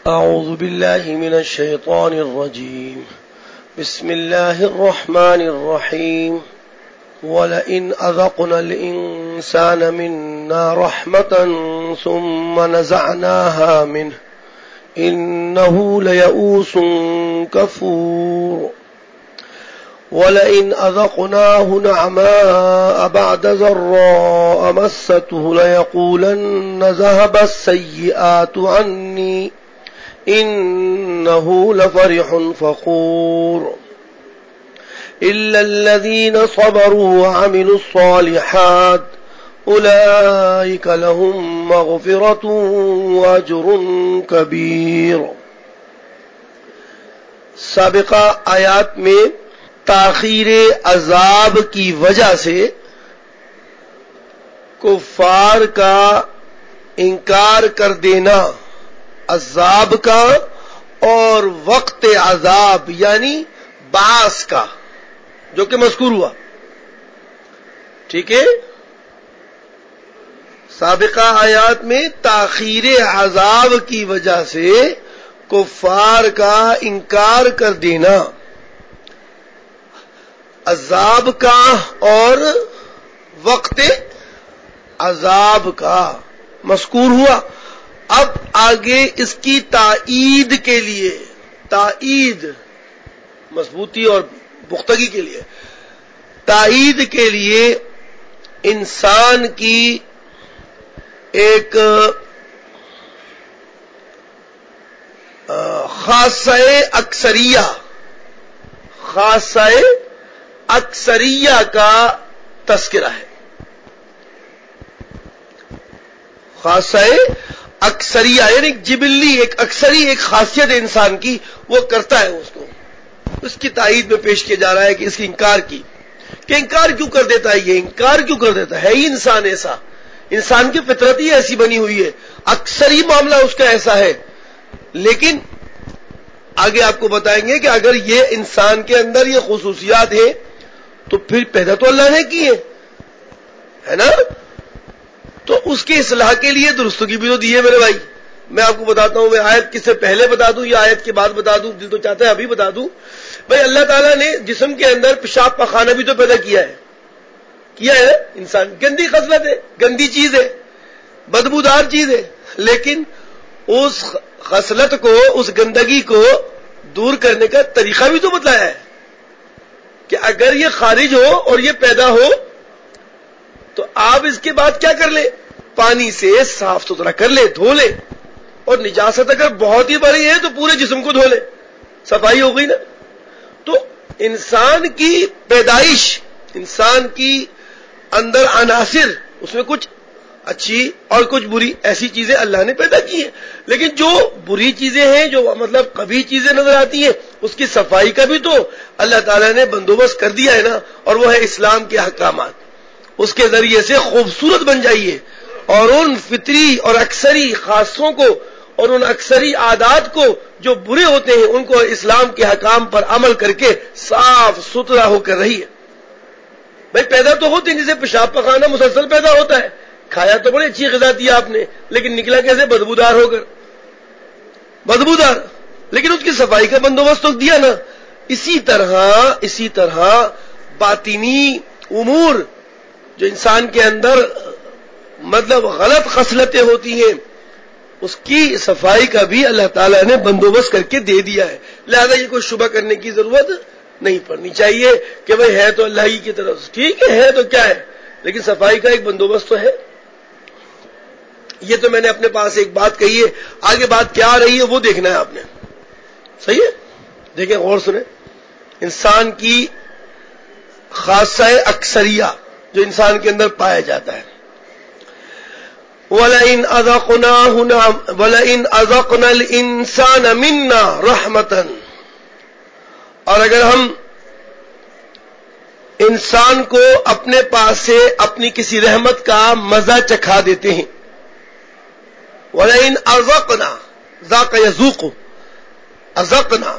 أعوذ بالله من الشيطان الرجيم. بسم الله الرحمن الرحيم. ولئن أذقنا الإنسان منا رحمة ثم نزعناها منه إنه ليئوس كفور. ولئن أذقناه نعماء بعد ضراء مسته ليقولن ذهب السيئات عني إنه لفرح فخور. إلا الذين صبروا وعملوا الصالحات أولئك لهم مغفرة وأجر كبير. سابقہ آیات میں تاخیر عذاب کی وجہ سے کفار کا انکار کر دینا عذاب کا اور وقت عذاب یعنی بعث کا جو کہ مذکور ہوا. ٹھیک ہے، سابقہ آیات میں تاخیر عذاب کی وجہ سے کفار کا انکار کر دینا عذاب کا اور وقت عذاب کا مذکور ہوا. اب آگے اس کی تائید کے لیے، تائید مضبوطی اور پختگی کے لیے، تائید کے لیے انسان کی ایک خاصہ اکثریہ کا تذکرہ ہے. خاصہ اکثریہ یعنی جبلی ایک اکثری ایک خاصیت انسان کی وہ کرتا ہے، اس کو اس کی تائید میں پیش کیا جا رہا ہے کہ اس کی انکار کی کہ انکار کیوں کر دیتا ہے، یہ انکار کیوں کر دیتا ہے ہی انسان ایسا، انسان کی فطرت ہی ایسی بنی ہوئی ہے، اکثری معاملہ اس کا ایسا ہے. لیکن آگے آپ کو بتائیں گے کہ اگر یہ انسان کے اندر یہ خصوصیات ہیں تو پھر پیدا تو اللہ نے کی ہے نا، تو اس کی اصلاح کے لیے درستگی بھی تو دی ہے میرے بھائی. میں آپ کو بتاتا ہوں، میں آیت کس سے پہلے بتا دوں یا آیت کے بعد بتا دوں، دل تو چاہتا ہے ابھی بتا دوں. بھائی اللہ تعالیٰ نے جسم کے اندر پیشاب پخانہ بھی تو پیدا کیا ہے انسان. گندی خصلت ہے، گندی چیز ہے، بدبودار چیز ہے، لیکن اس خصلت کو، اس گندگی کو دور کرنے کا طریقہ بھی تو بتلایا ہے کہ اگر یہ خارج ہو اور یہ پیدا ہو تو آپ اس کے بعد کیا کر لیں، پانی سے صاف ستھرا کر لیں، دھو لیں، اور نجاست اگر بہت ہی بڑی ہے تو پورے جسم کو دھو لیں، صفائی ہو گئی نا. تو انسان کی پیدائش، انسان کی اندر عناصر، اس میں کچھ اچھی اور کچھ بری ایسی چیزیں اللہ نے پیدا کی ہیں، لیکن جو بری چیزیں ہیں، جو مطلب قبیح چیزیں نظر آتی ہیں، اس کی صفائی کا بھی تو اللہ تعالیٰ نے بندوبست کر دیا ہے نا، اور وہ ہے اسلام کے احکامات. اس کے ذریعے سے خوبصورت بن جائیے اور ان فطری اور اکثری خاصوں کو اور ان اکثری عادات کو جو برے ہوتے ہیں ان کو اسلام کے حکام پر عمل کر کے صاف ستھرا ہو کر رہیے. بھائی پیدا تو ہوتے ہیں، جسے پیشاب پخانہ مسلسل پیدا ہوتا ہے، کھایا تو بڑی اچھی غذا دی آپ نے، لیکن نکلا کیسے، بدبودار ہو کر، بدبودار، لیکن اس کی صفائی کا بندوبست تو دیا نا. اسی طرح باطنی امور جو انسان کے اندر مطلب غلط خصلتیں ہوتی ہیں، اس کی صفائی کا بھی اللہ تعالیٰ نے بندوبست کر کے دے دیا ہے. لہذا یہ کوئی شبہ کرنے کی ضرورت نہیں پڑنی چاہیے کہ بھئی ہے تو اللہ ہی کی طرف، ٹھیک ہے تو کیا ہے، لیکن صفائی کا ایک بندوبست تو ہے. یہ تو میں نے اپنے پاس ایک بات کہی ہے، آگے بات کیا آ رہی ہے وہ دیکھنا ہے آپ نے. صحیح ہے، دیکھیں غور سنیں. انسان کی خاصہ اکثریہ جو انسان کے اندر پایا جاتا ہے، وَلَئِنْ أَذَقْنَا الْإِنسَانَ مِنَّا رَحْمَةً، اور اگر ہم انسان کو اپنے پاس سے اپنی کسی رحمت کا مزہ چکھا دیتے ہیں. وَلَئِنْ أَذَقْنَا، ذَاقَ يَذُوقُ، أَذَقْنَا،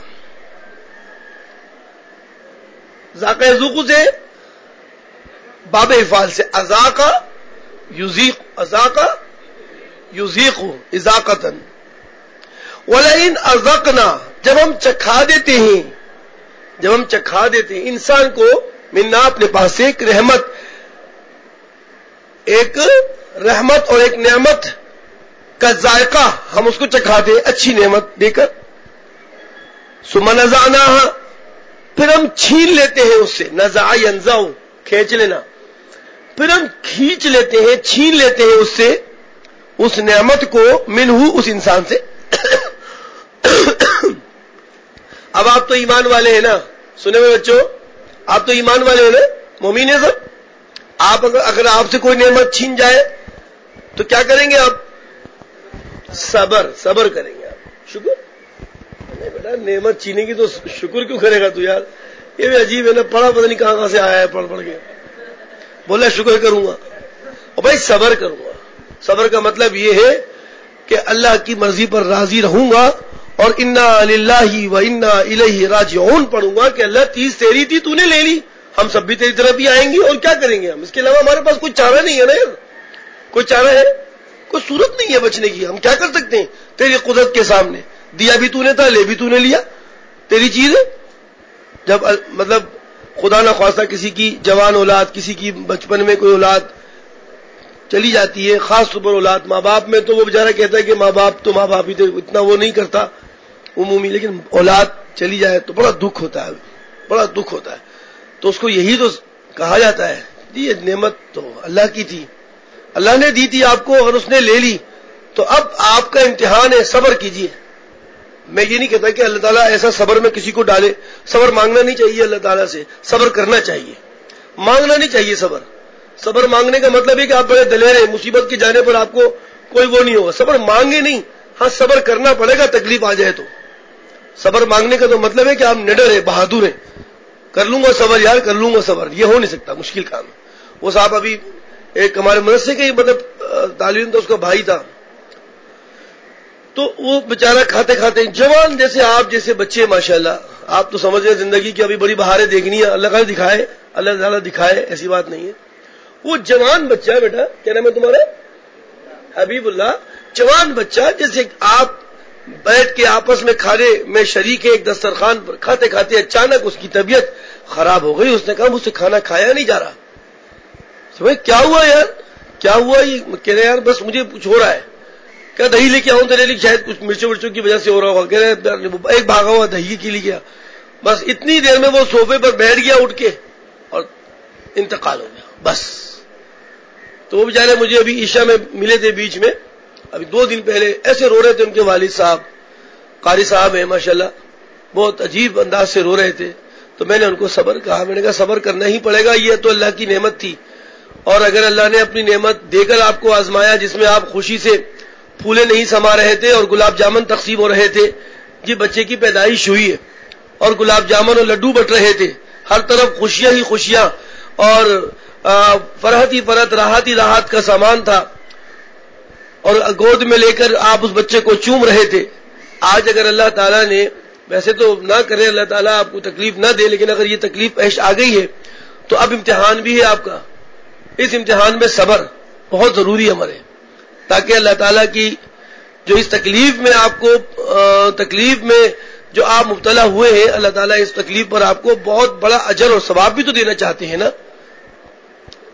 ذاق یذوق سے باب افعال سے اذاق یذیق، اذاق یذیق اذاقتن. وَلَئِنْ أَذَقْنَا جب ہم چکھا دیتے ہیں انسان کو منا اپنے پاس سے ایک رحمت اور ایک نعمت کا ذائقہ ہم اس کو چکھاتے ہیں اچھی نعمت دے کر. ثُمَّ نَزَعْنَاهَا پھر ہم چھین لیتے ہیں اس سے. نزع ينزع کھینچ لینا. پھر ہم کھینچ لیتے ہیں چھین لیتے ہیں اس سے اس نعمت کو منہ اس انسان سے. اب آپ تو ایمان والے ہیں نا, سنے ہوئے بچوں, آپ تو ایمان والے ہیں نا, مومن ہیں سب. آپ اگر آپ سے کوئی نعمت چھین جائے تو کیا کریں گے آپ؟ صبر کریں گے آپ. شکر نہیں بیٹا, نعمت چھینے کی تو شکر کیوں کرے گا تو یار, یہ بھی عجیب ہے نا, پڑھا پتہ نہیں کہاں سے آیا ہے پڑھ کے بولا شکر کروں گا. اور بھائی صبر کروں گا. صبر کا مطلب یہ ہے کہ اللہ کی مرضی پر راضی رہوں گا اور انا للہ و انا الیہ راجعون پڑھوں گا کہ اللہ چیز تیری تھی تو نے لے لی, ہم سب بھی تیری طرف ہی آئیں گے, اور کیا کریں گے ہم؟ اس کے علاوہ ہمارے پاس کوئی چارہ نہیں ہے نا یار, کوئی چارہ ہے, کوئی صورت نہیں ہے بچنے کی. ہم کیا کر سکتے ہیں تیری قدرت کے سامنے؟ دیا بھی تو نے تھا, لے بھی تو نے لیا, تیری چیز ہے. جب مطلب خدا نہ خواستہ کسی کی جوان اولاد, کسی کی بچپن میں کوئی اولاد چلی جاتی ہے, خاص طور پر اولاد ماں باپ میں, تو وہ بیچارہ کہتا ہے کہ ماں باپ ہی تھے, اتنا وہ نہیں کرتا عمومی, لیکن اولاد چلی جائے تو بڑا دکھ ہوتا ہے. تو اس کو یہی تو کہا جاتا ہے جی یہ نعمت تو اللہ کی تھی, اللہ نے دی تھی آپ کو, اور اس نے لے لی, تو اب آپ کا امتحان ہے, صبر کیجیے. میں یہ نہیں کہتا کہ اللہ تعالیٰ ایسا صبر میں کسی کو ڈالے. صبر مانگنا نہیں چاہیے اللہ تعالیٰ سے, صبر کرنا چاہیے, مانگنا نہیں چاہیے. صبر مانگنے کا مطلب ہے کہ آپ بڑے دلیر ہیں, مصیبت کے جانے پر آپ کو کوئی وہ نہیں ہوگا. صبر مانگے نہیں, ہاں صبر کرنا پڑے گا تکلیف آ جائے تو. صبر مانگنے کا تو مطلب ہے کہ آپ نڈر ہیں, بہادر ہیں, کر لوں گا صبر یار, کر لوں گا صبر. یہ ہو نہیں سکتا, مشکل کام ہے. وہ صاحب ابھی ایک ہمارے مدرسے کے مطلب تعلیم تھا, اس کا بھائی تھا, تو وہ بیچارہ کھاتے کھاتے جوان جیسے آپ جیسے بچے, ماشاءاللہ آپ تو سمجھ رہے زندگی کی ابھی بڑی بہاریں دیکھنی ہے, اللہ تعالیٰ دکھائے, ایسی بات نہیں ہے. وہ جوان بچہ ہے, بیٹا کیا نام ہے تمہارا؟ حبیب اللہ. جوان بچہ جیسے آپ بیٹھ کے آپس میں کھانے میں شریک ہے ایک دسترخوان پر, کھاتے کھاتے اچانک اس کی طبیعت خراب ہو گئی. اس نے کہا مجھ سے کھانا کھایا نہیں جا رہا. کیا ہوا یار, کیا ہوا؟ یہ کہہ رہے یار بس مجھے کچھ ہو رہا ہے. کیا دہی لے کے آؤں تیرے لیے؟ شاید کچھ مرچوں کی وجہ سے ہو رہا ہوگا. کہہ رہے ایک بھاگا ہوا دہی کے لیے گیا, بس اتنی دیر میں وہ صوفے پر بیٹھ گیا اٹھ کے, اور انتقال ہو گیا بس. تو وہ بیچارے مجھے ابھی عشاء میں ملے تھے بیچ میں, ابھی 2 دن پہلے, ایسے رو رہے تھے. ان کے والد صاحب قاری صاحب ہیں ماشاءاللہ, بہت عجیب انداز سے رو رہے تھے. تو میں نے ان کو صبر کہا, میں نے کہا صبر کرنا ہی پڑے گا, یہ تو اللہ کی نعمت تھی, اور اگر اللہ نے اپنی نعمت دے کر آپ کو آزمایا جس میں آپ خوشی سے پھولے نہیں سما رہے تھے اور گلاب جامن تقسیم ہو رہے تھے, جی بچے کی پیدائش ہوئی ہے اور گلاب جامن اور لڈو بٹ رہے تھے, ہر طرف خوشیاں ہی خوشیاں اور فرحت ہی فرحت, راحت ہی راحت کا سامان تھا, اور گود میں لے کر آپ اس بچے کو چوم رہے تھے. آج اگر اللہ تعالیٰ نے, ویسے تو نہ کرے اللہ تعالیٰ آپ کو تکلیف نہ دے, لیکن اگر یہ تکلیف پیش آ گئی ہے تو اب امتحان بھی ہے آپ کا. اس امتحان میں صبر بہت ضروری ہے ہمارے, تاکہ اللہ تعالیٰ کی جو اس تکلیف میں آپ کو تکلیف میں جو آپ مبتلا ہوئے ہیں, اللہ تعالیٰ اس تکلیف پر آپ کو بہت بڑا اجر اور ثواب بھی تو دینا چاہتے ہیں نا.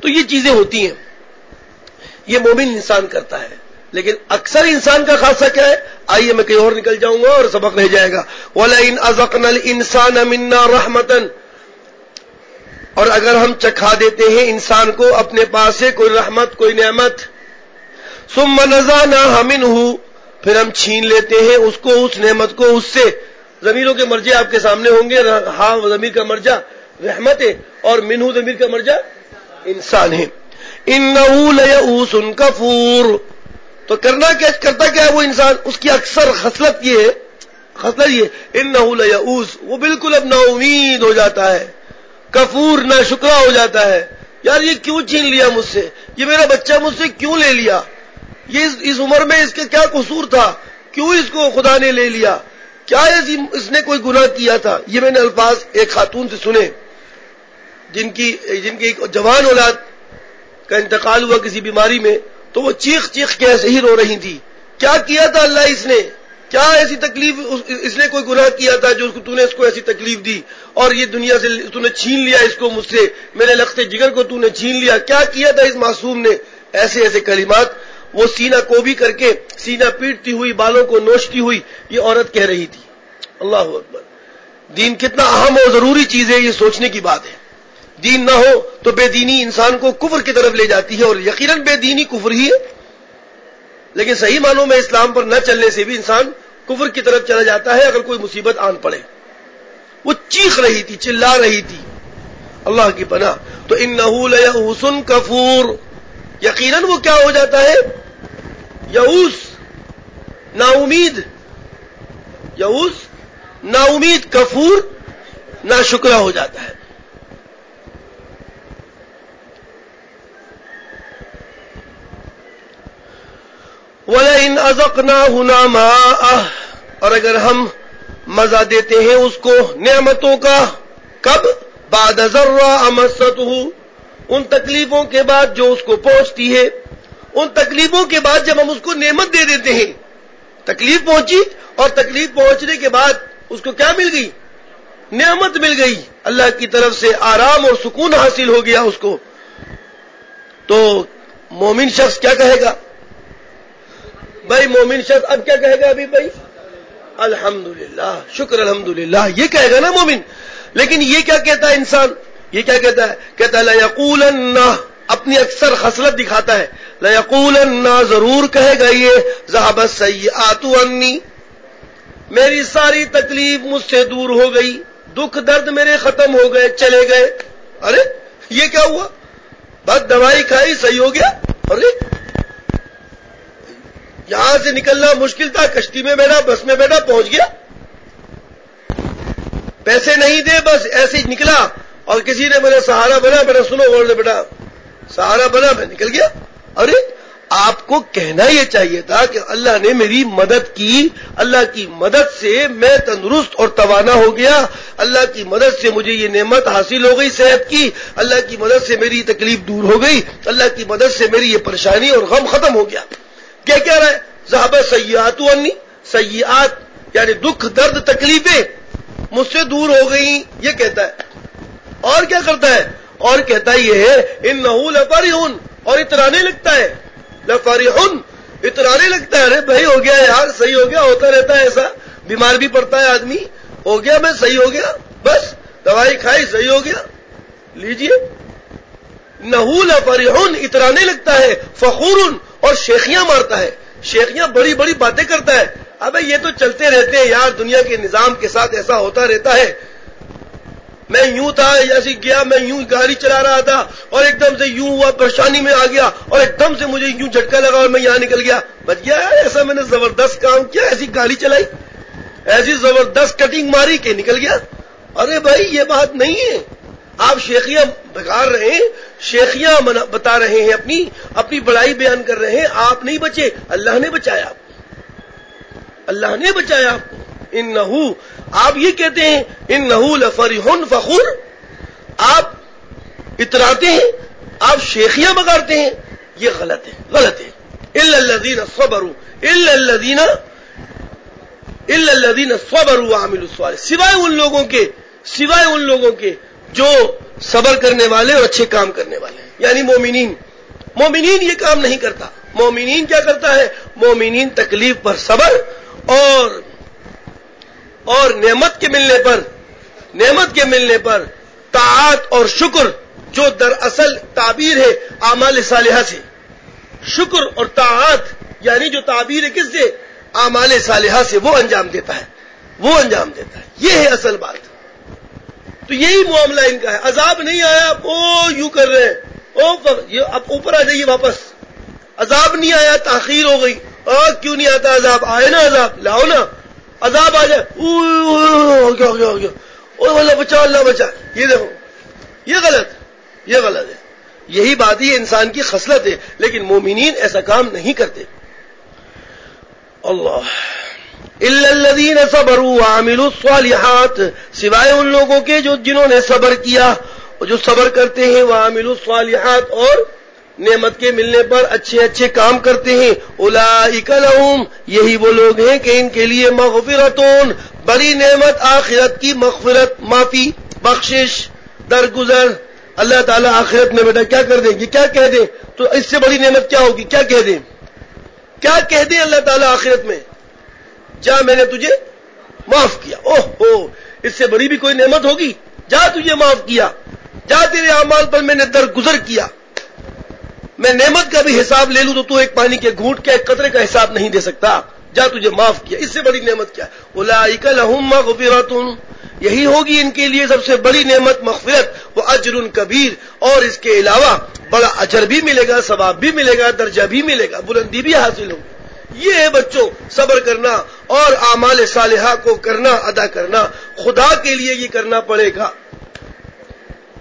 تو یہ چیزیں ہوتی ہیں, یہ مومن انسان کرتا ہے. لیکن اکثر انسان کا خاصہ کیا ہے؟ آئیے میں کہیں اور نکل جاؤں گا اور سبق رہ جائے گا. وَلَئِنْ أَذَقْنَا الْإِنسَانَ مِنَّا رَحْمَةً اور اگر ہم چکھا دیتے ہیں انسان کو اپنے پاس سے کوئی رحمت, کوئی نعمت, ثُمَّ نَزَعْنَاهَا مِنْهُ پھر ہم چھین لیتے ہیں اس کو, اس نعمت کو اس سے. ضمیروں کے مرجع آپ کے سامنے ہوں گے. ہاں ضمیر کا مرجع رحمت ہے, اور منہ ضمیر کا مرجع انسان ہے. إِنَّهُ لَيَئُوسٌ كَفُورٌ تو کرتا کیا ہے وہ انسان؟ اس کی اکثر خصلت یہ انہو لیئوس, وہ بالکل اب نا امید ہو جاتا ہے, کفور نا شکرا ہو جاتا ہے. یار یہ کیوں چھین لیا مجھ سے, یہ میرا بچہ مجھ سے کیوں لے لیا, یہ اس عمر میں اس کے کیا قصور تھا, کیوں اس کو خدا نے لے لیا, کیا اس نے کوئی گناہ کیا تھا. یہ میں نے الفاظ ایک خاتون سے سنے جن کی جوان اولاد کا انتقال ہوا کسی بیماری میں, تو وہ چیخ چیخ کے ایسے ہی رو رہی تھی. کیا کیا تھا اللہ اس نے, کیا ایسی تکلیف اس نے کوئی گناہ کیا تھا جو تو نے اس کو ایسی تکلیف دی اور یہ دنیا سے تو نے چھین لیا اس کو مجھ سے، میرے لختے جگر کو تو نے چھین لیا، کیا کیا تھا اس معصوم نے؟ ایسے ایسے کلمات وہ سینہ کوبی کر کے، سینہ پیٹتی ہوئی، بالوں کو نوچتی ہوئی یہ عورت کہہ رہی تھی۔ اللہ اکبر! دین کتنا اہم اور ضروری چیز ہے، یہ سوچنے کی بات ہے۔ دین نہ ہو تو بے دینی انسان کو کفر کی طرف لے جاتی ہے، اور یقیناً بے دینی کفر ہی ہے، لیکن صحیح معنوں میں اسلام پر نہ چلنے سے بھی انسان کفر کی طرف چلا جاتا ہے اگر کوئی مصیبت آن پڑے۔ وہ چیخ رہی تھی، چلا رہی تھی، اللہ کی پناہ۔ تو انہ لیئوس کفور، یقیناً وہ کیا ہو جاتا ہے؟ یئوس، نا امید، یئوس نا امید، کفور نا شکرہ ہو جاتا ہے۔ وَلَئِنْ أَذَقْنَاهُ نَعْمَاءَ، اور اگر ہم مزہ دیتے ہیں اس کو نعمتوں کا، کب؟ بعد ضراء مَسَّتْهُ، ان تکلیفوں کے بعد جو اس کو پہنچتی ہے، ان تکلیفوں کے بعد جب ہم اس کو نعمت دے دیتے ہیں، تکلیف پہنچی اور تکلیف پہنچنے کے بعد اس کو کیا مل گئی؟ نعمت مل گئی، اللہ کی طرف سے آرام اور سکون حاصل ہو گیا اس کو، تو مومن شخص کیا کہے گا؟ بھائی مومن شخص اب کیا کہے گا؟ ابھی بھائی الحمدللہ، شکر الحمدللہ، یہ کہے گا نا مومن۔ لیکن یہ کیا کہتا ہے انسان؟ یہ کیا کہتا ہے؟ کہتا ہے لَيَقُولَنَّ، اپنی اکثر خصلت دکھاتا ہے، لَيَقُولَنَّ، ضرور کہے گا یہ، ذَهَبَ السَّيِّئَاتُ عَنِّي، میری ساری تکلیف مجھ سے دور ہو گئی، دکھ درد میرے ختم ہو گئے، چلے گئے۔ ارے یہ کیا ہوا؟ بس دوائی کھائی صحیح ہو گیا؟ ارے یہاں سے نکلنا مشکل تھا، کشتی میں بیٹھا، بس میں بیٹھا، پہنچ گیا، پیسے نہیں دے، بس ایسے ہی نکلا، اور کسی نے میرا سہارا بنا، میرا سنو غور سے بیٹا سہارا بنا، میں نکل گیا۔ ارے آپ کو کہنا یہ چاہیے تھا کہ اللہ نے میری مدد کی، اللہ کی مدد سے میں تندرست اور توانا ہو گیا، اللہ کی مدد سے مجھے یہ نعمت حاصل ہو گئی صحت کی، اللہ کی مدد سے میری تکلیف دور ہو گئی، اللہ کی مدد سے میری یہ پریشانی اور غم ختم ہو گیا۔ کیا کہہ رہا ہے؟ ذهب السیئات عنی، سیئات یعنی دکھ درد تکلیفیں مجھ سے دور ہو گئیں، یہ کہتا ہے۔ اور کیا کرتا ہے؟ اور کہتا یہ ہے انہ لفرح، اور اترانے لگتا ہے، لفرح، اترانے لگتا ہے، ارے بھائی ہو گیا یار، صحیح ہو گیا، ہوتا رہتا ہے ایسا، بیمار بھی پڑتا ہے آدمی، ہو گیا میں صحیح ہو گیا، بس دوائی کھائی صحیح ہو گیا، لیجئے۔ نحو لفرح، اترانے لگتا ہے، فخور، اور شیخیاں مارتا ہے، شیخیاں بڑی بڑی باتیں کرتا ہے، ابے یہ تو چلتے رہتے ہیں یار، دنیا کے نظام کے ساتھ ایسا ہوتا رہتا ہے، میں یوں تھا، ایسے گیا، میں یوں گاڑی چلا رہا تھا اور ایک دم سے یوں ہوا، پریشانی میں آ گیا اور ایک دم سے مجھے یوں جھٹکا لگا اور میں یہاں نکل گیا، بچ گیا یار، ایسا میں نے زبردست کام کیا، ایسی گاڑی چلائی، ایسی زبردست کٹنگ ماری کہ نکل گیا۔ ارے بھائی یہ بات نہیں ہے، آپ شیخیاں بگاڑ رہے ہیں، شیخیاں بتا رہے ہیں، اپنی بڑائی بیان کر رہے ہیں، آپ نہیں بچے، اللہ نے بچایا آپ کو، اللہ نے بچایا آپ کو۔ انہو، آپ یہ کہتے ہیں انہو لفرح فخور، آپ اتراتے ہیں، آپ شیخیاں بگاڑتے ہیں، یہ غلط ہے، غلط ہے۔ الا الذین صبروا، الا الذین صبروا وعملوا الصالحات، سوائے ان لوگوں کے جو صبر کرنے والے اور اچھے کام کرنے والے ہیں، یعنی مومنین یہ کام نہیں کرتا۔ مومنین کیا کرتا ہے؟ مومنین تکلیف پر صبر اور نعمت کے ملنے پر طاعت اور شکر، جو دراصل تعبیر ہے اعمال صالحہ سے، شکر اور طاعت یعنی جو تعبیر ہے کس سے؟ اعمال صالحہ سے، وہ انجام دیتا ہے، یہ ہے اصل بات۔ تو یہی معاملہ ان کا ہے، عذاب نہیں آیا، او یوں کر رہے ہیں، اب اوپر آ جائیے واپس، عذاب نہیں آیا، تاخیر ہو گئی، کیوں نہیں آتا عذاب؟ آئے نا عذاب، لاؤ نا عذاب آ جائے، ہو گیا، اللہ بچا، اللہ بچا، یہ دیکھو، یہ غلط ہے، یہی بات ہی انسان کی خصلت ہے، لیکن مومنین ایسا کام نہیں کرتے۔ اللہ الا الذین صبروا وعملوا الصالحات، سوائے ان لوگوں کے جنہوں نے صبر کیا اور جو صبر کرتے ہیں، وعملوا الصالحات، اور نعمت کے ملنے پر اچھے اچھے کام کرتے ہیں، اولئک لہم، یہی وہ لوگ ہیں کہ ان کے لیے مغفرتون، بڑی نعمت آخرت کی مغفرت، معافی، بخشش، درگزر۔ اللہ تعالیٰ آخرت میں بیٹا کیا کر دیں گے، کیا کہہ دیں؟ تو اس سے بڑی نعمت کیا ہوگی؟ کیا کہہ دیں؟ کیا کہہ دیں اللہ تعالیٰ آخرت میں؟ جا میں نے تجھے معاف کیا۔ اوہ ہو، اس سے بڑی بھی کوئی نعمت ہوگی؟ جا تجھے معاف کیا، جا تیرے اعمال پر میں نے درگزر کیا، میں نعمت کا بھی حساب لے لوں تو ایک پانی کے گھونٹ کا، ایک قطرے کا حساب نہیں دے سکتا، جا تجھے معاف کیا، اس سے بڑی نعمت کیا؟ اولئک لہم مغفرۃ، یہی ہوگی ان کے لیے سب سے بڑی نعمت، مغفرت، واجر کبیر، اور اس کے علاوہ بڑا اجر بھی ملے گا، ثواب بھی ملے گا، درجہ بھی ملے گا، بلندی بھی حاصل ہوگی۔ یہ ہے بچوں صبر کرنا اور اعمال صالحہ کو کرنا، ادا کرنا، خدا کے لیے یہ کرنا پڑے گا۔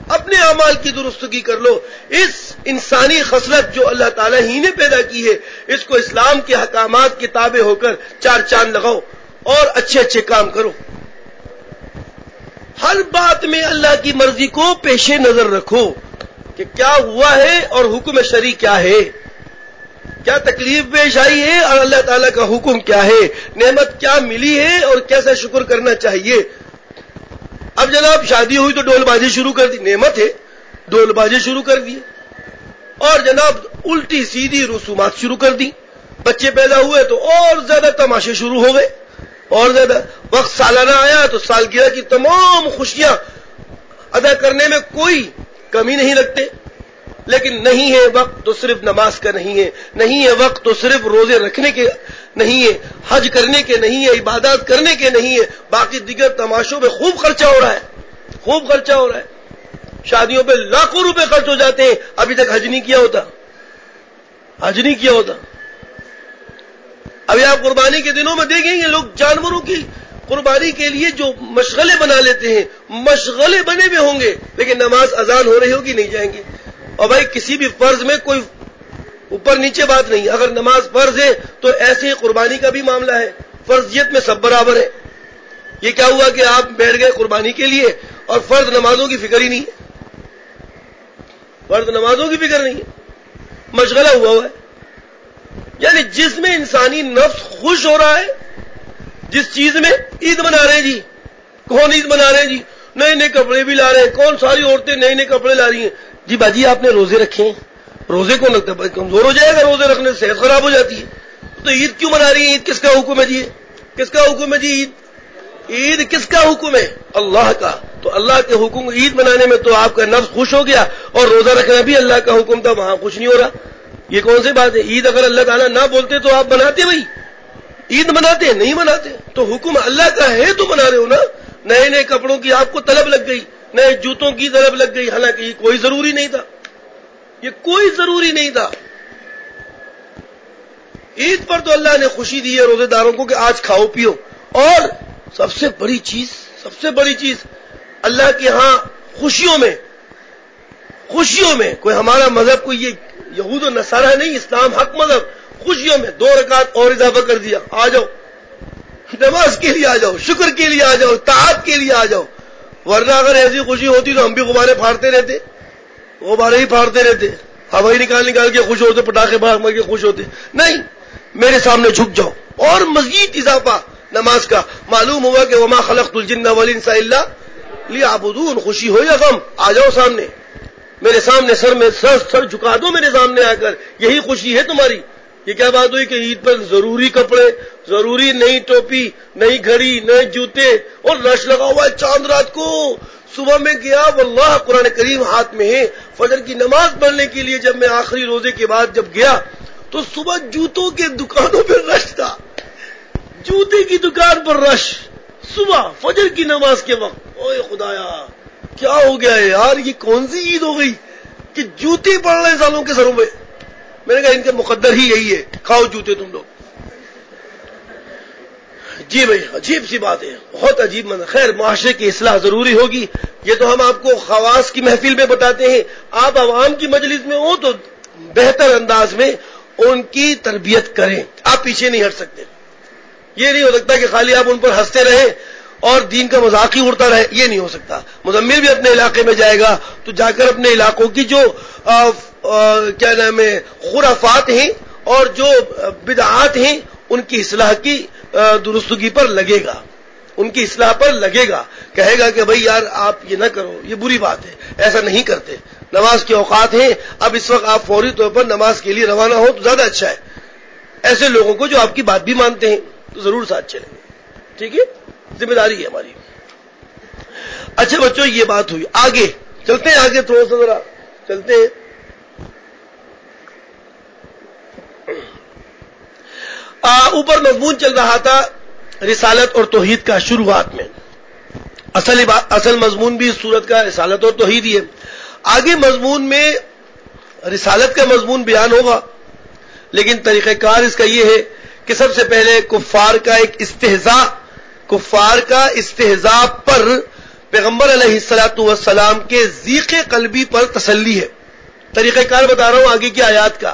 اپنے اعمال کی درستگی کر لو، اس انسانی خصلت جو اللہ تعالیٰ ہی نے پیدا کی ہے، اس کو اسلام کے احکامات کے تابع ہو کر چار چاند لگاؤ اور اچھے اچھے کام کرو۔ ہر بات میں اللہ کی مرضی کو پیش نظر رکھو کہ کیا ہوا ہے اور حکم شرعی کیا ہے، کیا تکلیف پیش آئی ہے اور اللہ تعالیٰ کا حکم کیا ہے، نعمت کیا ملی ہے اور کیسا شکر کرنا چاہیے۔ اب جناب شادی ہوئی تو ڈول بازی شروع کر دی، نعمت ہے، ڈول بازی شروع کر دی، اور جناب الٹی سیدھی رسومات شروع کر دی، بچے پیدا ہوئے تو اور زیادہ تماشے شروع ہو گئے، اور زیادہ وقت سالانہ آیا تو سالگرہ کی تمام خوشیاں ادا کرنے میں کوئی کمی نہیں رکھتے، لیکن نہیں ہے وقت تو صرف نماز کا نہیں ہے، نہیں ہے وقت تو صرف روزے رکھنے کے نہیں ہے، حج کرنے کے نہیں ہے، عبادات کرنے کے نہیں ہے، باقی دیگر تماشوں پہ خوب خرچہ ہو رہا ہے، خوب خرچہ ہو رہا ہے، شادیوں پہ لاکھوں روپے خرچ ہو جاتے ہیں، ابھی تک حج نہیں کیا ہوتا، حج نہیں کیا ہوتا۔ ابھی آپ قربانی کے دنوں میں دیکھیں گے لوگ جانوروں کی قربانی کے لیے جو مشغلے بنا لیتے ہیں، مشغلے بنے ہوئے ہوں گے، لیکن نماز اذان ہو رہی ہوگی نہیں جائیں گے۔ اور بھائی کسی بھی فرض میں کوئی اوپر نیچے بات نہیں، اگر نماز فرض ہے تو ایسے ہی قربانی کا بھی معاملہ ہے، فرضیت میں سب برابر ہے۔ یہ کیا ہوا کہ آپ بیٹھ گئے قربانی کے لیے اور فرض نمازوں کی فکر ہی نہیں ہے، فرض نمازوں کی فکر نہیں ہے، مشغلہ ہوا ہے۔ یعنی جس میں انسانی نفس خوش ہو رہا ہے، جس چیز میں عید منا رہے ہیں جی، کون عید منا رہے ہیں جی، نئے نئے کپڑے بھی لا رہے ہیں، کون ساری عورتیں نئے نئے کپڑے لا رہی ہیں جی۔ باجی آپ نے روزے رکھے ہیں، روزے کو لگتا ہے کمزور ہو جائے گا، روزے رکھنے سے صحت خراب ہو جاتی ہے، تو عید کیوں منا رہی ہے؟ عید کس کا حکم ہے جی؟ کس کا حکم ہے جی؟ عید کس کا حکم ہے؟ اللہ کا۔ تو اللہ کے حکم عید منانے میں تو آپ کا نفس خوش ہو گیا، اور روزہ رکھنا بھی اللہ کا حکم تھا، وہاں خوش نہیں ہو رہا، یہ کون سی بات ہے؟ عید اگر اللہ تعالیٰ نہ بولتے تو آپ مناتے؟ بھائی عید مناتے نہیں مناتے، تو حکم اللہ کا ہے تو منا رہے ہو نا۔ نئے نئے کپڑوں کی آپ کو طلب لگ گئی، نئے جوتوں کی طلب لگ گئی، حالانکہ یہ کوئی ضروری نہیں تھا، یہ کوئی ضروری نہیں تھا۔ عید پر تو اللہ نے خوشی دی ہے روزے داروں کو کہ آج کھاؤ پیو، اور سب سے بڑی چیز اللہ کے ہاں خوشیوں میں کوئی ہمارا مذہب کوئی یہ یہود و نصارہ نہیں، اسلام حق مذہب، خوشیوں میں 2 رکعت اور اضافہ کر دیا، آ جاؤ نماز کے لیے، آ جاؤ شکر کے لیے، آ جاؤ طاعت کے لیے، آ جاؤ۔ ورنہ اگر ایسی خوشی ہوتی تو ہم بھی غبارے پھاڑتے رہتے، غبارے ہی پھاڑتے رہتے، ہوائی نکال کے خوش ہوتے، پٹاخے مار کے خوش ہوتے۔ نہیں، میرے سامنے جھک جاؤ، اور مزید اضافہ نماز کا۔ معلوم ہوا کہ وما خلقت الجن والانس الا لیعبدون، خوشی ہو یا غم آ جاؤ سامنے، میرے سامنے سر جھکا دو میرے سامنے آ کر، یہی خوشی ہے تمہاری۔ یہ کیا بات ہوئی کہ عید پر ضروری کپڑے، ضروری نئی ٹوپی، نئی گھڑی، نئے جوتے، اور رش لگا ہوا ہے چاند رات کو۔ صبح میں گیا، واللہ قرآن کریم ہاتھ میں ہے، فجر کی نماز پڑھنے کے لیے جب میں آخری روزے کے بعد جب گیا تو صبح جوتوں کے دکانوں پہ رش تھا، جوتے کی دکان پر رش، صبح فجر کی نماز کے وقت۔ اوے خدایا کیا ہو گیا ہے یار، یہ کون سی عید ہو گئی کہ جوتے پڑ رہے ہیں سالوں کے سروں پہ؟ میں نے کہا ان کے مقدر ہی یہی ہے، کھاؤ جوتے تم لوگ۔ جی بھائی عجیب سی بات ہے، بہت عجیب منظر۔ خیر معاشرے کی اصلاح ضروری ہوگی، یہ تو ہم آپ کو خواص کی محفل میں بتاتے ہیں، آپ عوام کی مجلس میں ہو تو بہتر انداز میں ان کی تربیت کریں، آپ پیچھے نہیں ہٹ سکتے۔ یہ نہیں ہو سکتا کہ خالی آپ ان پر ہنستے رہیں اور دین کا مذاق ہی اڑتا رہے، یہ نہیں ہو سکتا۔ مزمل بھی اپنے علاقے میں جائے گا تو جا کر اپنے علاقوں کی جو کیا نام ہے خرافات ہیں اور جو بدعات ہیں ان کی اصلاح کی درستگی پر لگے گا، ان کی اصلاح پر لگے گا، کہے گا کہ بھئی یار آپ یہ نہ کرو، یہ بری بات ہے، ایسا نہیں کرتے، نماز کے اوقات ہیں، اب اس وقت آپ فوری طور پر نماز کے لیے روانہ ہو تو زیادہ اچھا ہے۔ ایسے لوگوں کو جو آپ کی بات بھی مانتے ہیں تو ضرور ساتھ چلیں گے، ٹھیک ہے، ذمہ داری ہے ہماری۔ اچھا بچوں یہ بات ہوئی، آگے چلتے ہیں، آگے تھوڑا سا ذرا چلتے ہیں۔ اوپر مضمون چل رہا تھا رسالت اور توحید کا شروعات میں، اصل مضمون بھی اس صورت کا رسالت اور توحید ہی ہے۔ آگے مضمون میں رسالت کا مضمون بیان ہوگا، لیکن طریقہ کار اس کا یہ ہے کہ سب سے پہلے کفار کا ایک استہزاء، کفار کا استہزاء پر پیغمبر علیہ الصلوۃ والسلام کے ضیق قلبی پر تسلی ہے۔ طریقہ کار بتا رہا ہوں آگے کی آیات کا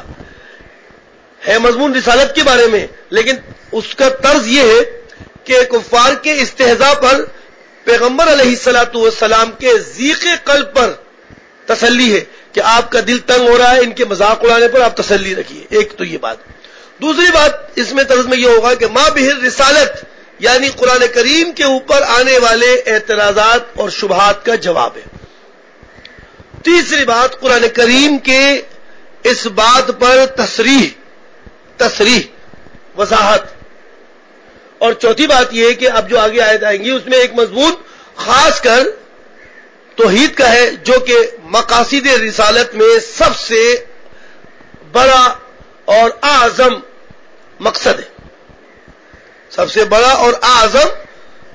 ہے، مضمون رسالت کے بارے میں، لیکن اس کا طرز یہ ہے کہ کفار کے استہزاء پر پیغمبر علیہ الصلوۃ والسلام کے ضیق قلب پر تسلی ہے کہ آپ کا دل تنگ ہو رہا ہے، ان کے مذاق اڑانے پر آپ تسلی رکھیے، ایک تو یہ بات۔ دوسری بات اس میں طرز میں یہ ہوگا کہ ما بہ رسالت یعنی قرآن کریم کے اوپر آنے والے اعتراضات اور شبہات کا جواب ہے۔ تیسری بات قرآن کریم کے اس بات پر تصریح وضاحت، اور چوتھی بات یہ ہے کہ اب جو آگے آیت آئیں گی اس میں ایک مضمون خاص کر توحید کا ہے جو کہ مقاصد رسالت میں سب سے بڑا اور اعظم مقصد ہے، سب سے بڑا اور اعظم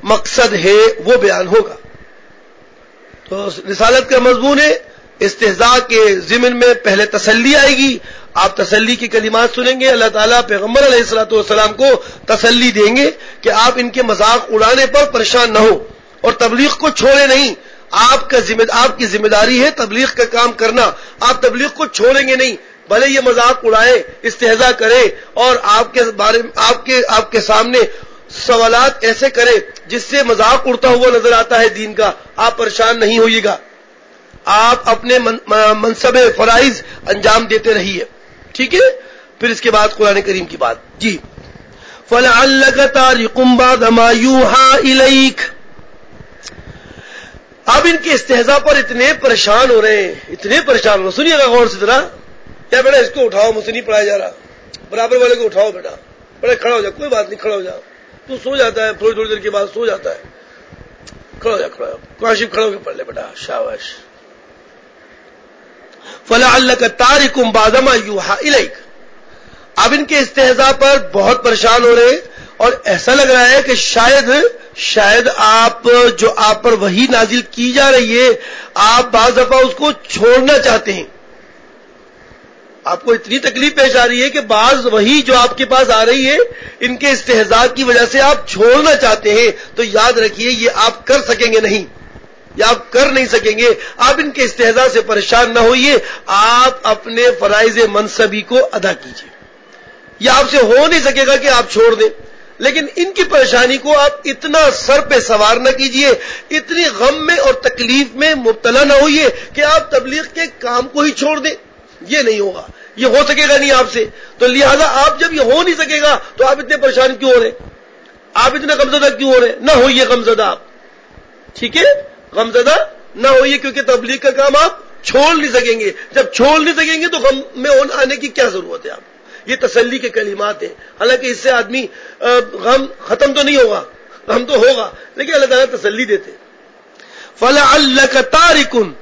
مقصد ہے، وہ بیان ہوگا۔ تو رسالت کا مضمون ہے، استہزاء کے ضمن میں پہلے تسلی آئے گی، آپ تسلی کی کلمات سنیں گے، اللہ تعالیٰ پیغمبر علیہ الصلوۃ والسلام کو تسلی دیں گے کہ آپ ان کے مذاق اڑانے پر پریشان نہ ہو اور تبلیغ کو چھوڑے نہیں، آپ کی ذمہ داری ہے تبلیغ کا کام کرنا، آپ تبلیغ کو چھوڑیں گے نہیں، بھلے یہ مذاق اڑائے، استہزاء کرے اور آپ کے سامنے سوالات ایسے کرے جس سے مذاق اڑتا ہوا نظر آتا ہے دین کا، آپ پریشان نہیں ہوئیے گا، آپ اپنے منصب فرائض انجام دیتے رہیے، ٹھیک ہے۔ پھر اس کے بعد قرآن کریم کی بات، جی فَلَعَلَّكَ تَارِكٌ بَعْضَ مَا يُوحَىٰ إِلَيْكَ۔ اب ان کے استہزاء پر اتنے پریشان ہو رہے ہیں، اتنے پریشان ہو رہے ہیں، سنیے گا غور سے ذرا، کیا بیٹا اس کو اٹھاؤ، مجھ سے نہیں پڑھایا جا رہا، برابر والے کو اٹھاؤ بیٹا، بڑے کھڑا ہو جا، کوئی بات نہیں، کھڑا ہو جا، تو سو جاتا ہے تھوڑی دیر کے بعد سو جاتا ہے، کھڑا ہو جا، کاشف کھڑا ہو کے پڑھ لے بیٹا، شاباش۔ فَلَعَلَّكَ تَارِكٌ بَعْضَ مَا يُوحَىٰ إِلَيْكَ۔ اب ان کے استہزاء پر بہت پریشان ہو رہے ہیں اور ایسا لگ رہا ہے کہ شاید آپ جو آپ پر وحی نازل کی جا رہی ہے، آپ بعض دفعہ اس کو چھوڑنا چاہتے ہیں، آپ کو اتنی تکلیف پیش آ رہی ہے کہ بعض وحی جو آپ کے پاس آ رہی ہے ان کے استہزاء کی وجہ سے آپ چھوڑنا چاہتے ہیں، تو یاد رکھیے یہ آپ کر سکیں گے نہیں، یا آپ کر نہیں سکیں گے، آپ ان کے استہزاء سے پریشان نہ ہوئیے، آپ اپنے فرائض منصبی کو ادا کیجیے، یہ آپ سے ہو نہیں سکے گا کہ آپ چھوڑ دیں، لیکن ان کی پریشانی کو آپ اتنا سر پہ سوار نہ کیجیے، اتنی غم میں اور تکلیف میں مبتلا نہ ہوئیے کہ آپ تبلیغ کے کام کو ہی چھوڑ دیں، یہ نہیں ہوگا، یہ ہو سکے گا نہیں آپ سے، تو لہذا آپ جب یہ ہو نہیں سکے گا تو آپ اتنے پریشان کیوں ہو رہے، آپ اتنا غمزدہ کیوں ہو رہے، نہ ہوئیے غمزدہ آپ، ٹھیک ہے، غمزدہ نہ ہوئیے، کیونکہ تبلیغ کا کام آپ چھوڑ نہیں سکیں گے، جب چھوڑ نہیں سکیں گے تو غم میں آنے کی کیا ضرورت ہے آپ، یہ تسلی کے کلمات ہیں، حالانکہ اس سے آدمی غم ختم تو نہیں ہوگا، غم تو ہوگا، لیکن اللہ تعالیٰ تسلی دیتے۔ فَلَعَلَّكَ تَارِكٌ،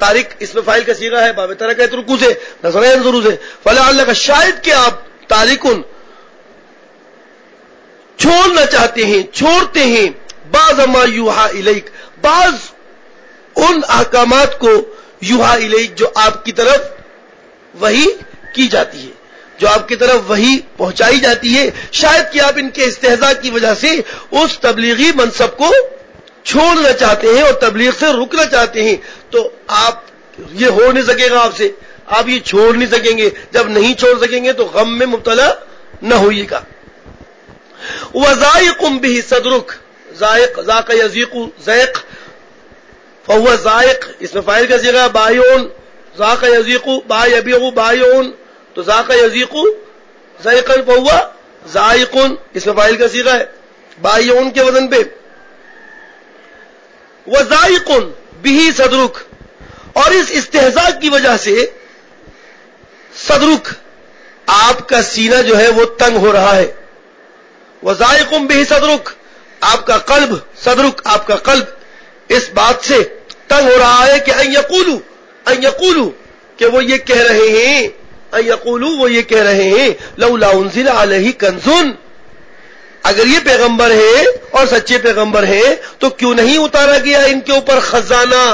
تارک اس میں فاعل کا صیغہ ہے، باب ترک یترکو سے، نظر ینظرو سے، فَلَعَلَّكَ شاید کہ آپ تارکن چھوڑنا چاہتے ہیں، چھوڑتے ہیں، بعض ما یوحا الیک، بعض ان احکامات کو یوحا الیک جو آپ کی طرف وحی کی جاتی ہے، جو آپ کی طرف وحی پہنچائی جاتی ہے، شاید کہ آپ ان کے استہزاء کی وجہ سے اس تبلیغی منصب کو چھوڑنا چاہتے ہیں اور تبلیغ سے رکنا چاہتے ہیں، تو آپ یہ ہو نہیں سکے گا آپ سے، آپ یہ چھوڑ نہیں سکیں گے، جب نہیں چھوڑ سکیں گے تو غم میں مبتلا نہ ہوئیے گا۔ وَذَائِقٌ بِهِ صَدْرُكَ، ذائق، ذاق یذیق، ذائق، فهو ذائق، اس میں فاعل کا صیغہ بائعون ذاق یذیق با یبیع بایعون، تو ذاق یذیق ذائقا فہو ذائق، اس میں فاعل کا صیغہ ہے بایعون کے وزن پہ. وذائق بہ صدرک، اور اس استہزاء کی وجہ سے صدرک آپ کا سینہ جو ہے وہ تنگ ہو رہا ہے. وذائق بہ صدرک، آپ کا قلب، صدرک آپ کا قلب اس بات سے تنگ ہو رہا ہے کہ ان یقولوا کہ وہ یہ کہہ رہے ہیں، ان یقولوا وہ یہ کہہ رہے ہیں لولا انزل علیہ کنز، اگر یہ پیغمبر ہیں اور سچے پیغمبر ہیں تو کیوں نہیں اتارا گیا ان کے اوپر خزانہ.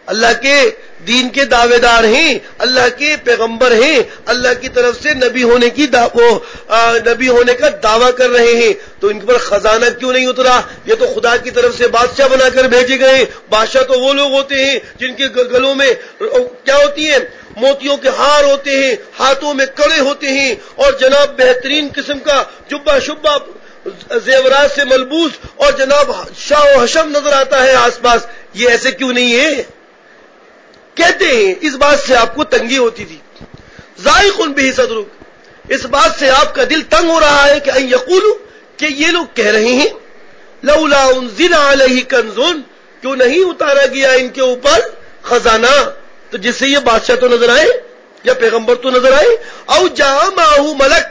اللہ کے دین کے دعوے دار ہیں، اللہ کے پیغمبر ہیں، اللہ کی طرف سے نبی ہونے کا دعویٰ کر رہے ہیں، تو ان پر خزانہ کیوں نہیں اترا؟ یہ تو خدا کی طرف سے بادشاہ بنا کر بھیجے گئے. بادشاہ تو وہ لوگ ہوتے ہیں جن کے گلوں میں کیا ہوتی ہیں؟ موتیوں کے ہار ہوتے ہیں، ہاتھوں میں کڑے ہوتے ہیں، اور جناب بہترین قسم کا جبہ شبہ زیورات سے ملبوس، اور جناب شاہ و حشم نظر آتا ہے آس پاس. یہ ایسے کیوں نہیں ہے؟ کہتے ہیں اس بات سے آپ کو تنگی ہوتی تھی. ذائق بہ صدرک، اس بات سے آپ کا دل تنگ ہو رہا ہے کہ ان یقولوا کہ یہ لوگ کہہ رہے ہیں لولا انزل علیہ کنز، کیوں نہیں اتارا گیا ان کے اوپر خزانہ، تو جس سے یہ بادشاہ تو نظر آئے یا پیغمبر تو نظر آئے. او جاء معہ ملک،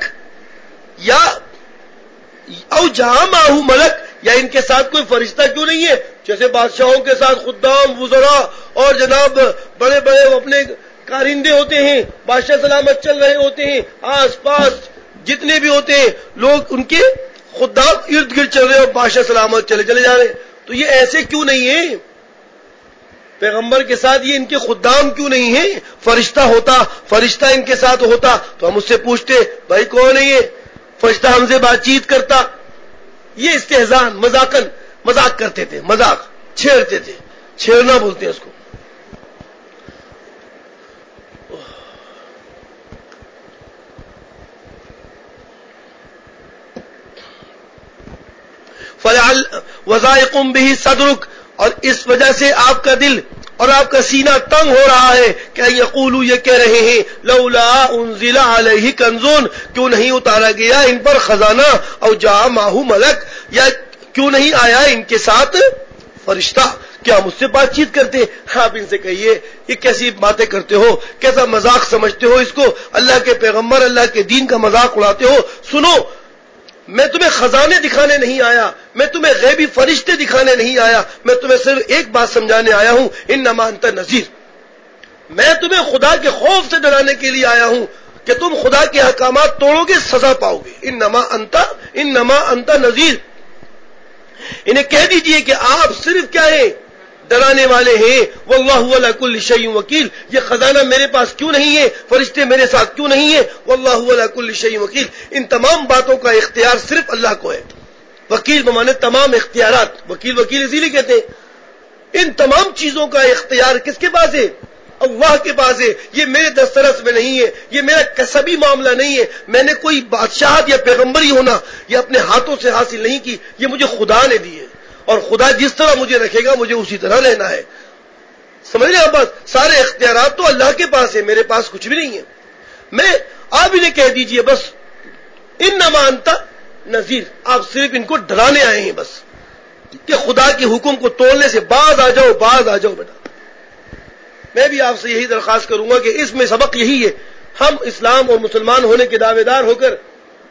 ملک، یا ان کے ساتھ کوئی فرشتہ کیوں نہیں ہے؟ جیسے بادشاہوں کے ساتھ خدام، وزراء اور جناب بڑے بڑے اپنے کارندے ہوتے ہیں، بادشاہ سلامت چل رہے ہوتے ہیں، آس پاس جتنے بھی ہوتے ہیں لوگ ان کے خدام ارد گرد چل رہے اور بادشاہ سلامت چلے جا رہے. تو یہ ایسے کیوں نہیں ہے؟ پیغمبر کے ساتھ یہ ان کے خدام کیوں نہیں ہیں؟ فرشتہ ان کے ساتھ ہوتا تو ہم اس سے پوچھتے بھائی کون ہے یہ فرشتہ ہم سے بات چیت کرتا. یہ استہزاء مذاق کرتے تھے، مذاق چھیڑتے تھے، چھیڑنا بولتے ہیں اس کو. وذائق بہ صدرک، اور اس وجہ سے آپ کا دل اور آپ کا سینہ تنگ ہو رہا ہے کہ یقولوا یہ کہہ رہے ہیں لولا انزل علیہ کنز، کیوں نہیں اتارا گیا ان پر خزانہ، او جاء معہ ملک، یا کیوں نہیں آیا ان کے ساتھ فرشتہ. کیا مجھ سے بات چیت کرتے؟ آپ ان سے کہیے یہ کیسی باتیں کرتے ہو، کیسا مذاق سمجھتے ہو اس کو، اللہ کے پیغمبر اللہ کے دین کا مذاق اڑاتے ہو. سنو، میں تمہیں خزانے دکھانے نہیں آیا، میں تمہیں غیبی فرشتے دکھانے نہیں آیا، میں تمہیں صرف ایک بات سمجھانے آیا ہوں، انما انت نذیر. میں تمہیں خدا کے خوف سے ڈرانے کے لیے آیا ہوں کہ تم خدا کے احکامات توڑو گے سزا پاؤ گے. انما انت نذیر. انہیں کہہ دیجئے کہ آپ صرف کیا ہیں؟ ڈرانے والے ہیں. واللہ علی کل شیء وکیل. یہ خزانہ میرے پاس کیوں نہیں ہے؟ فرشتے میرے ساتھ کیوں نہیں ہیں؟ واللہ علی کل شیء وکیل. ان تمام باتوں کا اختیار صرف اللہ کو ہے. وکیل بمانے تمام اختیارات، وکیل اسی لیے کہتے ہیں. ان تمام چیزوں کا اختیار کس کے پاس ہے؟ اللہ کے پاس ہے. یہ میرے دسترس میں نہیں ہے، یہ میرا کسبی معاملہ نہیں ہے. میں نے کوئی بادشاہت یا پیغمبری ہونا یہ اپنے ہاتھوں سے حاصل نہیں کی، یہ مجھے خدا نے دی ہے، اور خدا جس طرح مجھے رکھے گا مجھے اسی طرح لینا ہے. سمجھ رہے آپ بات؟ سارے اختیارات تو اللہ کے پاس ہے، میرے پاس کچھ بھی نہیں ہے. آپ انہیں کہہ دیجئے بس انما انت نذیر، آپ صرف ان کو ڈرانے آئے ہیں بس، کہ خدا کے حکم کو توڑنے سے باز آ جاؤ بیٹا. میں بھی آپ سے یہی درخواست کروں گا کہ اس میں سبق یہی ہے، ہم اسلام اور مسلمان ہونے کے دعوے دار ہو کر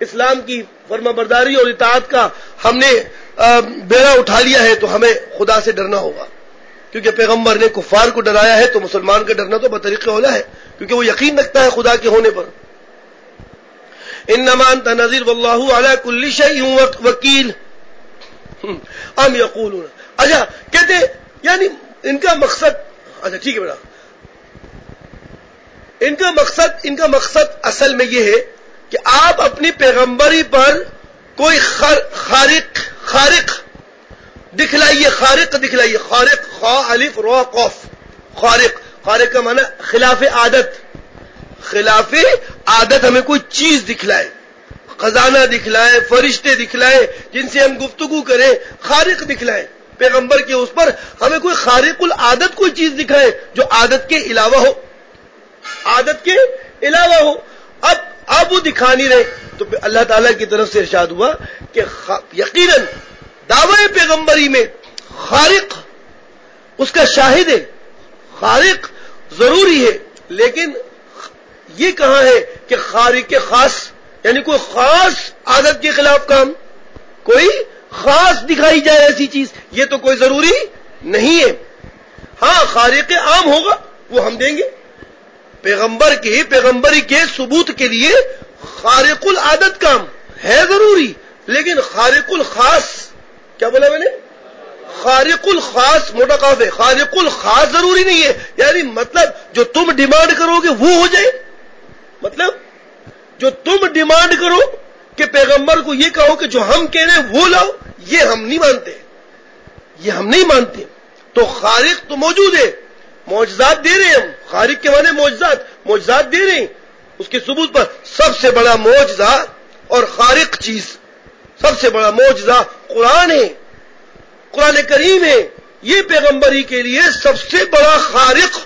اسلام کی فرما برداری اور اطاعت کا ہم نے بیڑا اٹھا لیا ہے تو ہمیں خدا سے ڈرنا ہوگا، کیونکہ پیغمبر نے کفار کو ڈرایا ہے تو مسلمان کا ڈرنا تو بطریق اولا ہے، کیونکہ وہ یقین رکھتا ہے خدا کے ہونے پر. انما انت نذیر واللہ علی کل شیء وکیل. ام یقولون، اچھا کہتے یعنی ان کا مقصد، اچھا ٹھیک ہے بیٹا، ان کا مقصد اصل میں یہ ہے کہ آپ اپنی پیغمبری پر کوئی خارق دکھلائیے. خارق خا الف را قاف، خارق کا معنی خلاف عادت ہمیں کوئی چیز دکھلائے، خزانہ دکھلائے، فرشتے دکھلائے جن سے ہم گفتگو کریں، خارق دکھلائے. پیغمبر کے اس پر ہمیں کوئی خارق العادت کوئی چیز دکھائے جو عادت کے علاوہ ہو، عادت کے علاوہ ہو. اب وہ دکھا نہیں رہے تو اللہ تعالیٰ کی طرف سے ارشاد ہوا کہ یقیناً دعوی پیغمبری میں خارق اس کا شاہد ہے، خارق ضروری ہے، لیکن یہ کہاں ہے کہ خارق خاص یعنی کوئی خاص عادت کے خلاف کام، کوئی خاص دکھائی جائے ایسی چیز، یہ تو کوئی ضروری نہیں ہے. ہاں خارق عام ہوگا وہ ہم دیں گے، پیغمبری کے ثبوت کے لیے خارق العادت کام ہے ضروری، لیکن خارق الخاص، کیا بولا میں نے؟ خارق الخاص متقاف ہے، خارق الخاص ضروری نہیں ہے. یعنی مطلب جو تم ڈیمانڈ کرو گے وہ ہو جائے، مطلب جو تم ڈیمانڈ کرو کہ پیغمبر کو یہ کہو کہ جو ہم کہہ رہے ہیں وہ لاؤ، یہ ہم نہیں مانتے، یہ ہم نہیں مانتے. تو خارق تو موجود ہے، معجزات دے رہے ہیں ہم، خارق کے معنی معجزات دے رہے ہیں. اس کے ثبوت پر سب سے بڑا معجزہ اور خارق چیز، سب سے بڑا معجزہ قرآن ہے، قرآن کریم ہے. یہ پیغمبری کے لیے سب سے بڑا خارق،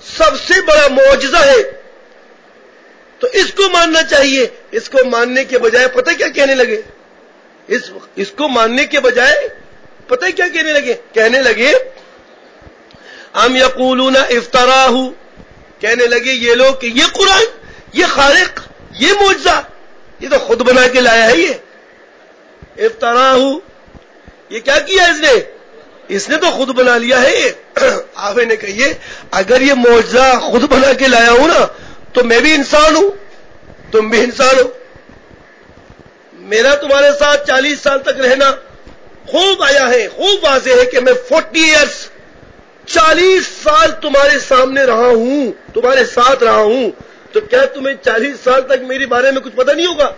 سب سے بڑا معجزہ ہے. تو اس کو ماننا چاہیے. اس کو ماننے کے بجائے پتہ کیا کہنے لگے؟ اس کو ماننے کے بجائے پتہ کیا کہنے لگے ام یقولون افتراہ، کہنے لگے یہ لوگ کہ یہ قرآن، یہ خارق، یہ معجزہ یہ تو خود بنا کے لایا ہے. یہ افتراہ، یہ کیا کیا اس نے تو خود بنا لیا ہے. آپ نے کہیے اگر یہ معجزہ خود بنا کے لایا ہوں نا تو میں بھی انسان ہوں، تم بھی انسان ہو. میرا تمہارے ساتھ 40 سال تک رہنا خوب آیا ہے، خوب واضح ہے کہ میں 40 ایئرس 40 سال تمہارے سامنے رہا ہوں، تمہارے ساتھ رہا ہوں. تو کیا تمہیں 40 سال تک میرے بارے میں کچھ پتہ نہیں ہوگا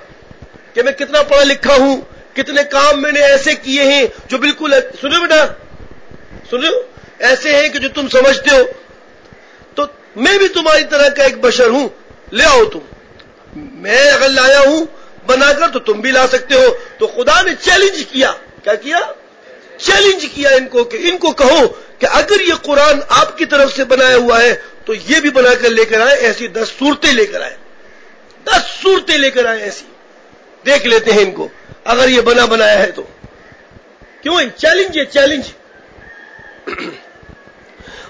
کہ میں کتنا پڑھا لکھا ہوں، کتنے کام میں نے ایسے کیے ہیں جو بالکل، سنو بیٹا سنو، ایسے ہیں کہ جو تم سمجھتے ہو. تو میں بھی تمہاری طرح کا ایک بشر ہوں، لے آؤ تم. میں اگر لایا ہوں بنا کر تو تم بھی لا سکتے ہو. تو خدا نے چیلنج کیا، کیا کیا؟ چیلنج کیا ان کو کہ ان کو کہو کہ اگر یہ قرآن آپ کی طرف سے بنایا ہوا ہے تو یہ بھی بنا کر لے کر آئے، ایسی 10 صورتیں لے کر آئے، 10 صورتیں لے کر آئے ایسی. دیکھ لیتے ہیں ان کو اگر یہ بنایا ہے تو. کیوں چیلنج ہے، چیلنج.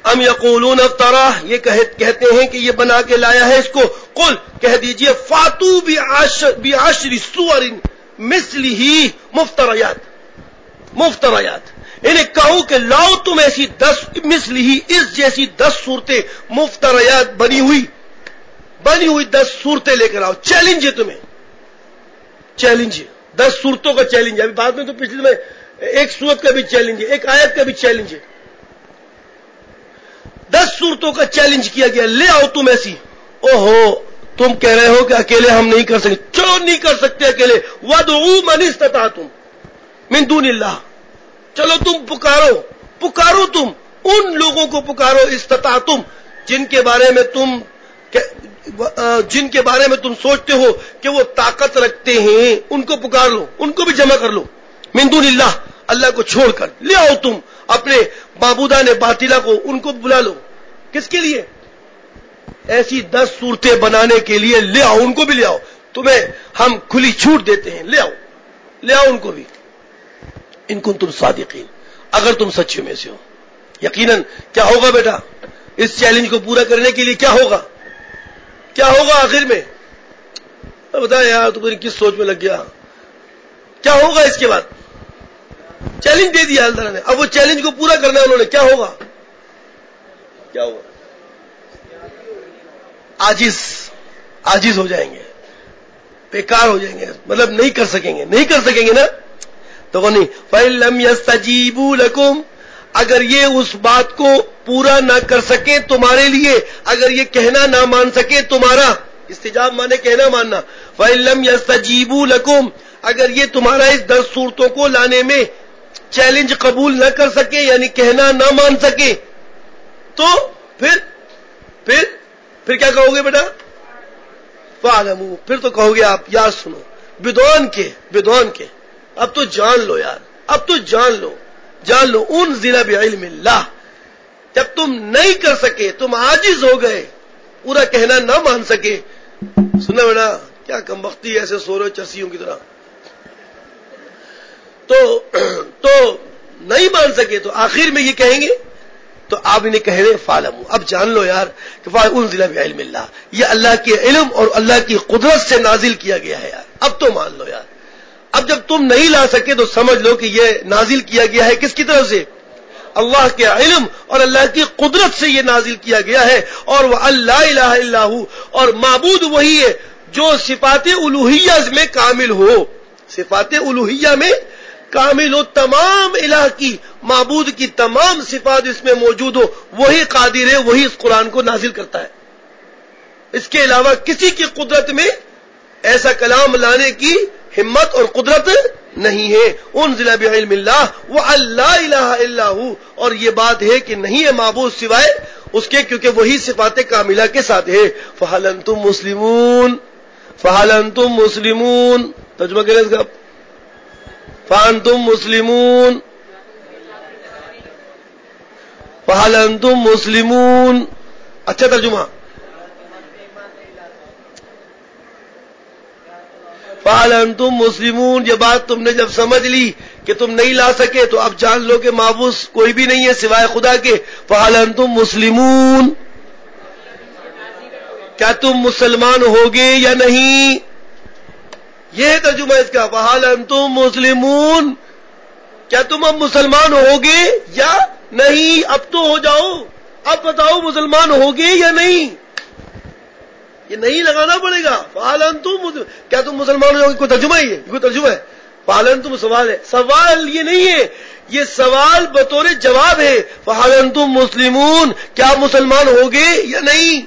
ام یقولون افتراہ، یہ کہتے ہیں کہ یہ بنا کے لایا ہے اس کو. قل، کہہ دیجئے فاتو بعشر سور مثلہ مفتریات، انہیں کہو کہ لاؤ تم ایسی 10 مثلہ، اس جیسی 10 صورتیں، مفتریات بنی ہوئی 10 صورتیں لے کر آؤ. چیلنج ہے تمہیں، چیلنج ہے، 10 صورتوں کا چیلنج ہے. ابھی بعد میں تو پچھلے میں ایک صورت کا بھی چیلنج ہے، ایک آیت کا بھی چیلنج ہے. 10 صورتوں کا چیلنج کیا گیا، لے آؤ تم ایسی. اوہو، تم کہہ رہے ہو کہ اکیلے ہم نہیں کر سکتے. چلو نہیں کر سکتے اکیلے. وَادْعُوا مَنِ اسْتَطَعْتُمْ مِن دُونِ اللَّهِ، چلو تم پکارو تم ان لوگوں کو پکارو، استطاعتم، جن کے بارے میں تم سوچتے ہو کہ وہ طاقت رکھتے ہیں، ان کو پکار لو، ان کو بھی جمع کر لو. من دون اللہ، اللہ کو چھوڑ کر لے آؤ تم اپنے معبودان باطلہ کو، ان کو بلا لو. کس کے لیے؟ ایسی 10 صورتیں بنانے کے لیے. لے آؤ، ان کو بھی لے آؤ. تمہیں ہم کھلی چھوٹ دیتے ہیں، لے آؤ ان کو بھی. ان کنتم صادقین، اگر تم سچے میں سے ہو. یقیناً کیا ہوگا بیٹا اس چیلنج کو پورا کرنے کے لیے؟ کیا ہوگا آخر میں؟ بتا یار تو کس سوچ میں لگ گیا. کیا ہوگا اس کے بعد؟ چیلنج دے دیا اللہ تعالیٰ نے، اب وہ چیلنج کو پورا کرنا ہے انہوں نے. کیا ہوگا؟ عاجز ہو جائیں گے، بیکار ہو جائیں گے، مطلب نہیں کر سکیں گے نا. تو وہ نہیں. فَإِن لَّمْ يَسْتَجِيبُوا لَكُمْ، اگر یہ اس بات کو پورا نہ کر سکے تمہارے لیے، اگر یہ کہنا نہ مان سکے تمہارا، استجاب مانے کہنا ماننا. فَإِن لَّمْ يَسْتَجِيبُوا لَكُمْ، اگر یہ تمہارا اس 10 صورتوں کو لانے میں چیلنج قبول نہ کر سکے، یعنی کہنا نہ مان سکے، تو پھر کیا کہو گے بیٹا؟ فَاعْلَمُوا، پھر تو کہو گے آپ یاد سنو، بدون کے اب تو جان لو یار، اب تو جان لو، جان لو انزل بعلم اللہ. جب تم نہیں کر سکے، تم عاجز ہو گئے، پورا کہنا نہ مان سکے. سنا بیٹا کیا کمبختی ایسے سو رہے چرسیوں کی طرح. تو نہیں مان سکے تو آخر میں یہ کہیں گے، تو آپ انہیں کہہ رہے فعلموا، اب جان لو یار کہ انزل بعلم اللہ، یہ اللہ کے علم اور اللہ کی قدرت سے نازل کیا گیا ہے یار. اب تو مان لو یار. اب جب تم نہیں لا سکے تو سمجھ لو کہ یہ نازل کیا گیا ہے کس کی طرف سے؟ اللہ کے علم اور اللہ کی قدرت سے یہ نازل کیا گیا ہے. اور وہ اللہ الہ الا ہو، اور معبود وہی ہے جو صفات الوہیہ میں کامل ہو، صفات الوہیہ میں کامل ہو، تمام الہ کی معبود کی تمام صفات اس میں موجود ہو. وہی قادر ہے، وہی اس قرآن کو نازل کرتا ہے. اس کے علاوہ کسی کی قدرت میں ایسا کلام لانے کی ہمت اور قدرت نہیں ہے. انزل بعلم اللہ واللہ الہ الا ہو، اور یہ بات ہے کہ نہیں ہے معبود سوائے اس کے، کیونکہ وہی صفات کاملہ کے ساتھ ہے. فہل انتم مسلمون، فہل انتم مسلمون، ترجمہ کریں اس کا. فانتم مسلمون، فہل انتم مسلمون. اچھا ترجمہ. فہل انتم مسلمون، یہ بات تم نے جب سمجھ لی کہ تم نہیں لا سکے تو اب جان لو کہ معبود کوئی بھی نہیں ہے سوائے خدا کے. فہل انتم مسلمون، کیا تم مسلمان ہوگے یا نہیں؟ یہ ہے ترجمہ اس کا. فہل انتم مسلمون، کیا تم اب مسلمان ہوگے یا نہیں؟ اب تو ہو جاؤ، اب بتاؤ مسلمان ہوگے یا نہیں. یہ نہیں لگانا پڑے گا. فہل انتم، کیا تم مسلمان ہو جاؤ گے؟ کوئی ترجمہ ہی ہے، کوئی ترجمہ ہے. فہل انتم سوال ہے، سوال یہ نہیں ہے، یہ سوال بطور جواب ہے. فہل انتم مسلمون، کیا مسلمان ہوگے یا نہیں؟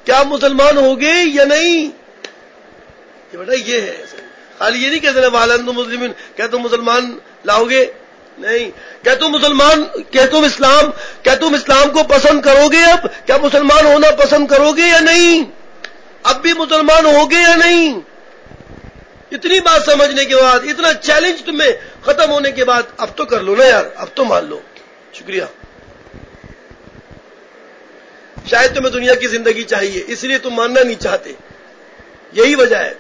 کیا مسلمان ہوگے یا نہیں؟ یہ بیٹا یہ ہے. خالی یہ نہیں کہتے نا فہل انتم مسلمون، کیا تم مسلمان لاؤ گے؟ نہیں. کیا تم مسلمان، کیا تم اسلام کو پسند کرو گے؟ اب کیا مسلمان ہونا پسند کرو گے یا نہیں؟ اب بھی مسلمان ہوگے یا نہیں؟ اتنی بات سمجھنے کے بعد، اتنا چیلنج تمہیں ختم ہونے کے بعد اب تو کر لو نا یار، اب تو مان لو. شکریہ. شاید تمہیں دنیا کی زندگی چاہیے، اس لیے تم ماننا نہیں چاہتے، یہی وجہ ہے.